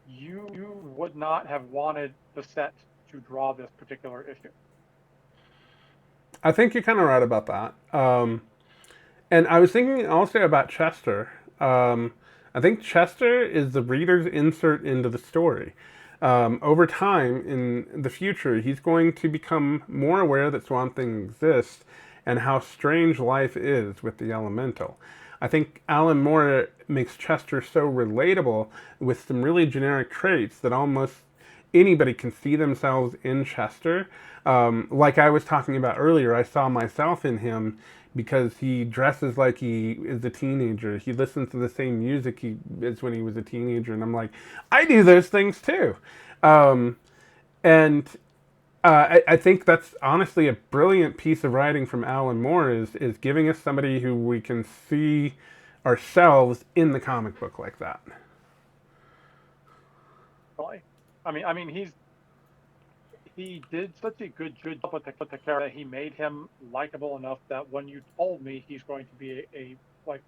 you would not have wanted Bissette to draw this particular issue. I think you're kind of right about that. And I was thinking also about Chester. I think Chester is the reader's insert into the story. Over time, in the future, he's going to become more aware that Swamp Thing exists and how strange life is with the elemental. I think Alan Moore makes Chester so relatable with some really generic traits that almost anybody can see themselves in Chester. Like I was talking about earlier, I saw myself in him because he dresses like he is a teenager. He listens to the same music he is when he was a teenager, and I'm like, I do those things too. And I think that's honestly a brilliant piece of writing from Alan Moore is giving us somebody who we can see ourselves in the comic book like that. Really. I mean, he did such a good job with the character that he made him likable enough that when you told me he's going to be a like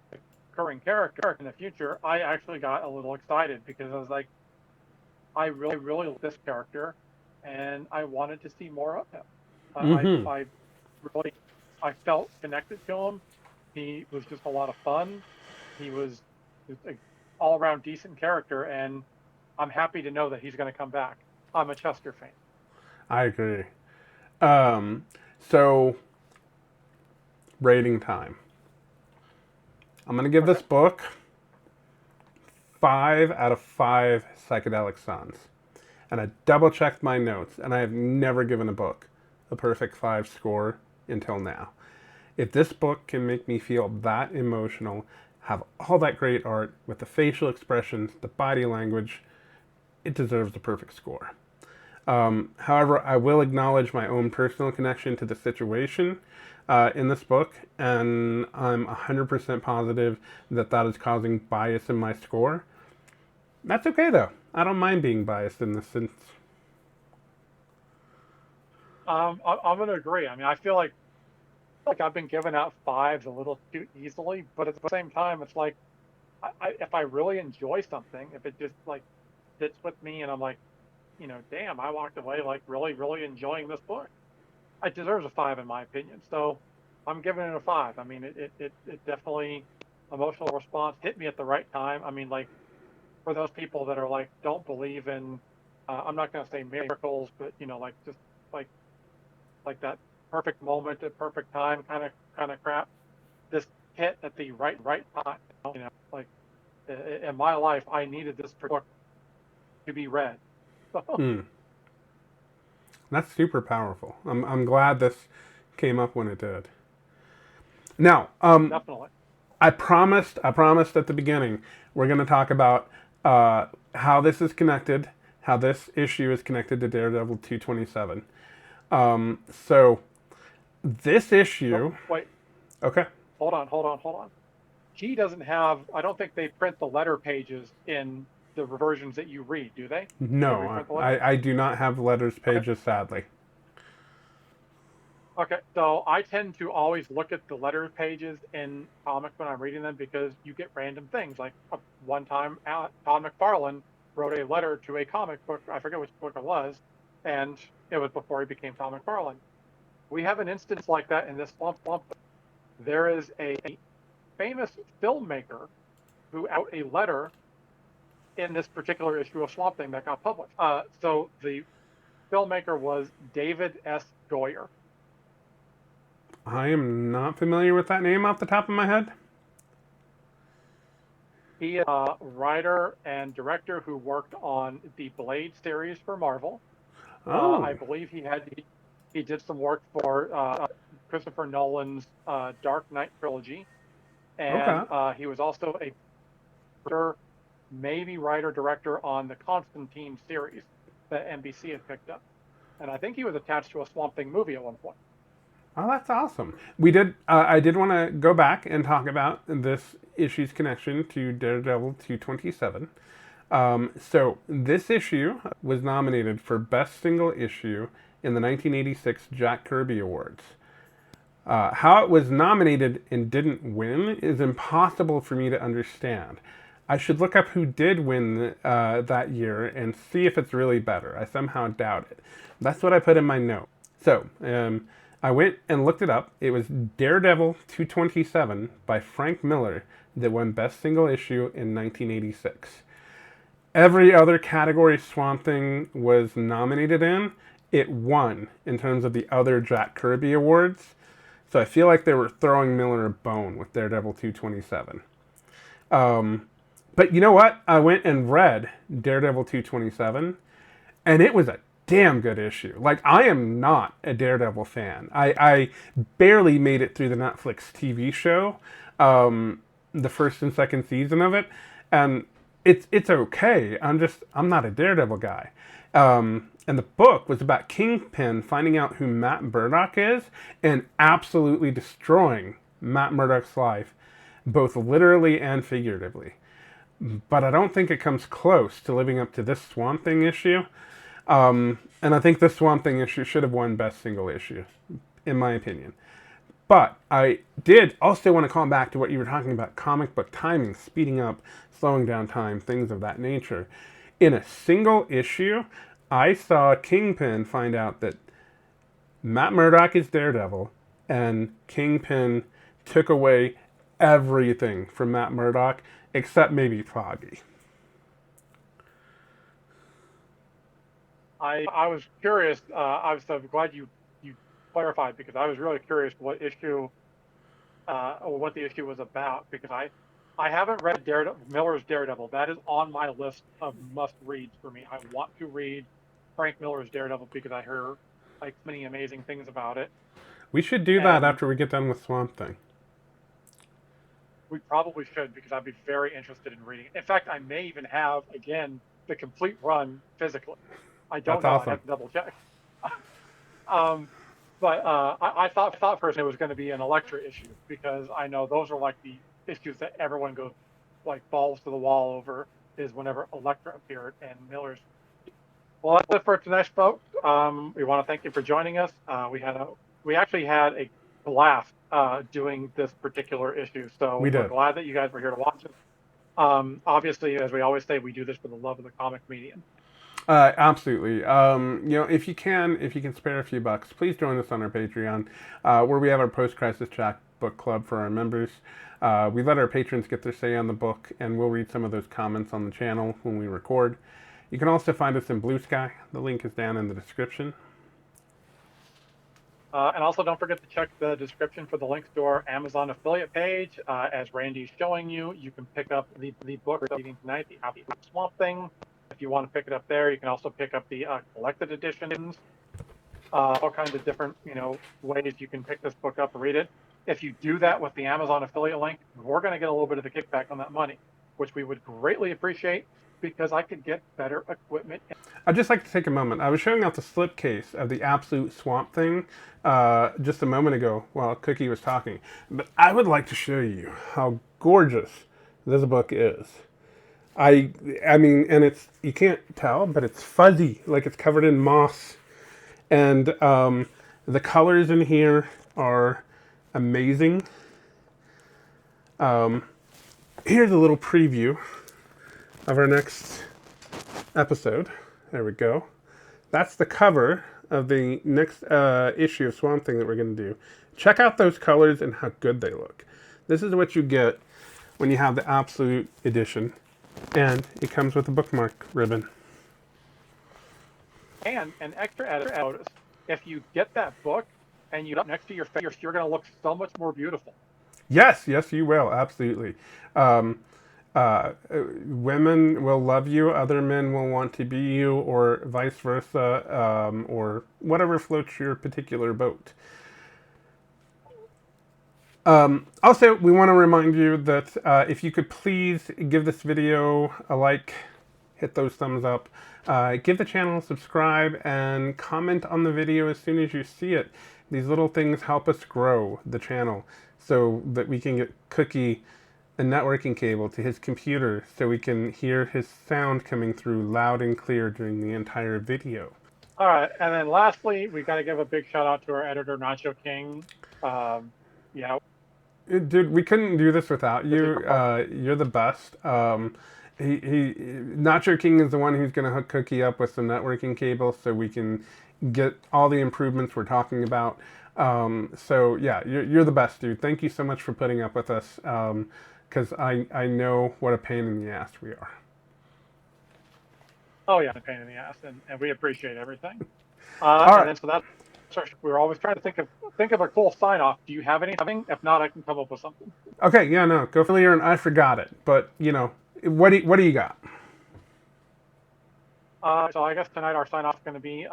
recurring character in the future, I actually got a little excited because I was like, I really like this character, and I wanted to see more of him. Mm-hmm. I really I felt connected to him. He was just a lot of fun. He was just an all around decent character, and I'm happy to know that he's going to come back. I'm a Chester fan. I agree. Um, so, rating time. I'm going to give Okay. this book 5 out of 5 psychedelic suns. And I double checked my notes, and I have never given a book a perfect 5 score until now. If this book can make me feel that emotional, have all that great art with the facial expressions, the body language, it deserves the perfect score. However, I will acknowledge my own personal connection to the situation in this book, and I'm 100% positive that that is causing bias in my score. That's okay, though. I don't mind being biased in this sense. I'm going to agree. I mean, I feel like I've been giving out fives a little too easily, but at the same time, it's like if I really enjoy something, if it just like fits with me, and I'm like, damn, I walked away like really enjoying this book. It deserves a five in my opinion. So I'm giving it a five. I mean, it definitely emotional response hit me at the right time. I mean, like for those people that are like don't believe in, I'm not going to say miracles, but like just like that perfect moment at perfect time kind of crap. This hit at the right time. Like in my life, I needed this book to be read. So Hmm. That's super powerful. I'm glad this came up when it did. Now, definitely. I promised at the beginning we're going to talk about how this is connected, how this issue is connected to Daredevil 227. So this Oh, issue, wait, okay. hold on. She doesn't have. I don't think they print the letter pages in the versions that you read, do they? Do they No, reprint the letter? I do not have letters Okay. pages, sadly. Okay. So I tend to always look at the letter pages in comics when I'm reading them because you get random things. Like one time, Todd McFarlane wrote a letter to a comic book. I forget which book it was, and it was before he became Todd McFarlane. We have an instance like that in this slump. There is a famous filmmaker who wrote a letter in this particular issue of Swamp Thing that got published. So the filmmaker was David S. Goyer. I am not familiar with that name off the top of my head. He is a writer and director who worked on the Blade series for Marvel. Oh, I believe he did some work for Christopher Nolan's Dark Knight trilogy, and okay. he was also a maybe writer director on the Constantine series that NBC had picked up. And I think he was attached to a Swamp Thing movie at one point. Oh, that's awesome. We did. I did want to go back and talk about this issue's connection to Daredevil 227. So this issue was nominated for Best Single Issue in the 1986 Jack Kirby Awards. How it was nominated and didn't win is impossible for me to understand. I should look up who did win that year and see if it's really better. I somehow doubt it. That's what I put in my note. So, I went and looked it up. It was Daredevil 227 by Frank Miller that won Best Single Issue in 1986. Every other category Swamp Thing was nominated in, it won in terms of the other Jack Kirby Awards. So I feel like they were throwing Miller a bone with Daredevil 227. But you know what? I went and read Daredevil 227, and it was a damn good issue. Like, I am not a Daredevil fan. I barely made it through the Netflix TV show, the first and second season of it, and it's okay. I'm not a Daredevil guy. And the book was about Kingpin finding out who Matt Murdock is and absolutely destroying Matt Murdock's life, both literally and figuratively. But I don't think it comes close to living up to this Swamp Thing issue. And I think this Swamp Thing issue should have won Best Single Issue, in my opinion. But I did also want to call back to what you were talking about, comic book timing, speeding up, slowing down time, things of that nature. In a single issue, I saw Kingpin find out that Matt Murdock is Daredevil, and Kingpin took away everything from Matt Murdock, except maybe Foggy. I was curious. I was glad you clarified, because I was really curious what issue or what the issue was about, because I haven't read Miller's Daredevil. That is on my list of must reads for me. I want to read Frank Miller's Daredevil because I heard like many amazing things about it. We should do that after we get done with Swamp Thing. We probably should, because I'd be very interested in reading it. In fact, I may even have, again, the complete run physically. I don't That's know. awesome. I have to double check. But I thought first it was going to be an Elektra issue, because I know those are like the issues that everyone goes like balls to the wall over, is whenever Elektra appeared and Miller's. Well, that's it for tonight, folks. We want to thank you for joining us. We actually had a blast doing this particular issue, so we're glad that you guys were here to watch it. Obviously, as we always say, we do this for the love of the comic medium. Absolutely. If you can spare a few bucks, please join us on our Patreon, where we have our post-crisis chat book club for our members. We let our patrons get their say on the book, and we'll read some of those comments on the channel when we record. You can also find us in Blue Sky. The link is down in the description. And also, don't forget to check the description for the links to our Amazon affiliate page. As Randy's showing you, you can pick up the book we're reading tonight, The Absolute Swamp Thing. If you want to pick it up there, you can also pick up the collected editions. All kinds of different, ways you can pick this book up and read it. If you do that with the Amazon affiliate link, we're going to get a little bit of the kickback on that money, which we would greatly appreciate, because I could get better equipment. I'd just like to take a moment. I was showing out the slipcase of the Absolute Swamp Thing just a moment ago while Cookie was talking. But I would like to show you how gorgeous this book is. I mean, and it's, you can't tell, but it's fuzzy, like it's covered in moss. And the colors in here are amazing. Here's a little preview of our next episode. There we go. That's the cover of the next issue of Swamp Thing that we're going to do. Check out those colors and how good they look. This is what you get when you have the Absolute edition. And it comes with a bookmark ribbon. And an extra added notice. If you get that book and you put it next to your face, you're going to look so much more beautiful. Yes, you will. Absolutely. Women will love you, other men will want to be you, or vice versa, or whatever floats your particular boat. Also, we want to remind you that if you could please give this video a like, hit those thumbs up, give the channel a subscribe, and comment on the video as soon as you see it. These little things help us grow the channel so that we can get Cookie a networking cable to his computer so we can hear his sound coming through loud and clear during the entire video. All right, and then lastly, we got to give a big shout out to our editor, Nacho King. Dude, we couldn't do this without you. You're the best. Nacho King is the one who's going to hook Cookie up with some networking cable so we can get all the improvements we're talking about. So yeah, you're the best, dude. Thank you so much for putting up with us, because I know what a pain in the ass we are. Oh yeah, a pain in the ass, and we appreciate everything. All right. And then, so We were always trying to think of a cool sign off. Do you have anything? If not, I can come up with something. Okay, yeah, no, go familiar, and I forgot it. But what do you got? So I guess tonight our sign off is going to be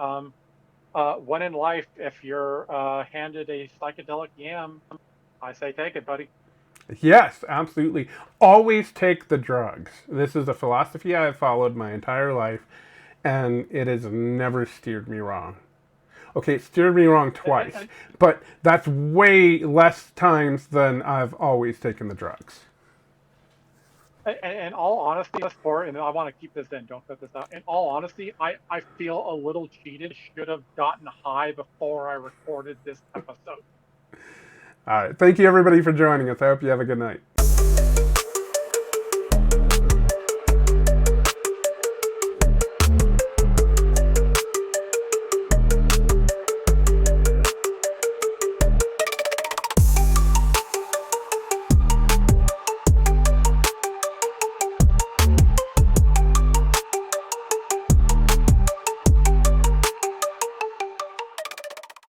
when in life, if you're handed a psychedelic yam, I say take it, buddy. Yes, absolutely. Always take the drugs. This is a philosophy I have followed my entire life, and it has never steered me wrong. Okay, it steered me wrong twice, but that's way less times than I've always taken the drugs. In all honesty, and I want to keep this in, don't cut this out. In all honesty, I feel a little cheated. Should have gotten high before I recorded this episode. All right, thank you everybody for joining us. I hope you have a good night.